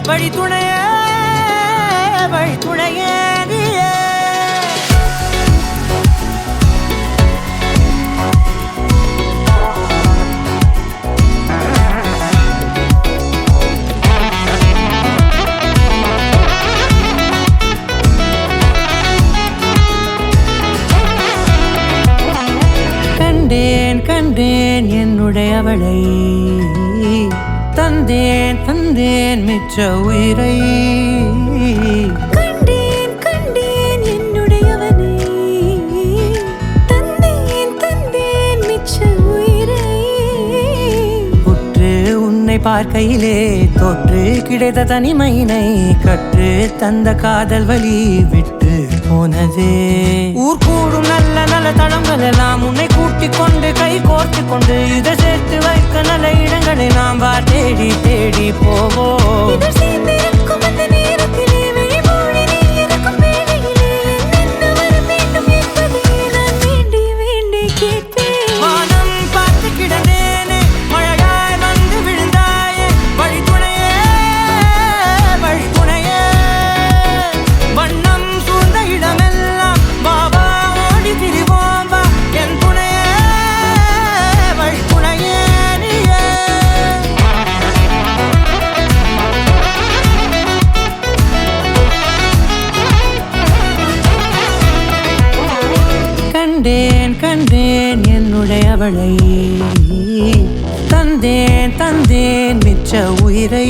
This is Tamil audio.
வழி துணையே வழி துணையே நீயே கண்டேன் கண்டேன் என்னுடையவளை தந்தேன் தந்தேன் மிச்ச உயிரை கண்டேன் கண்டேன் என்னுடையவனை தந்தேன் தந்தேன் மிச்ச உயிரை உற்று உன்னை பார்க்கையிலே தொற்று கிடைத்த தனிமையினை கற்று தந்த காதல் வழி விட்டு போனதே ஊர் கூடும் நல்ல நல்ல தளங்கள் எல்லாம் உன்னை கூட்டிக் கொண்டு கை கோர்த்து கொண்டு இதை சேர்த்து வைக்க நல்ல இடங்களை நாம் வா தேடி தேடி போவோம் இதழ் சேர்ந்திருக்கும் அந்த நேரத்திலே விழிமூடி நீ இருக்கும் வேளையிலே என்ன வர வேண்டும் என்பதை நான் வேண்டி வேண்டி கேட்பேன் வானம் பார்த்து கிடந்தேனே மழையாய் வந்து விழுந்தாயே வழி துணையே வழி துணையே வண்ணம் சூழ்ந்த இடமெல்லாம் பாபா ஓடி திரிவோம் வா என் துணையே வழி துணையே நீயே கண்டேன் கண்டேன் என்னுடையவளை தந்தேன் தந்தேன் மிச்ச உயிரை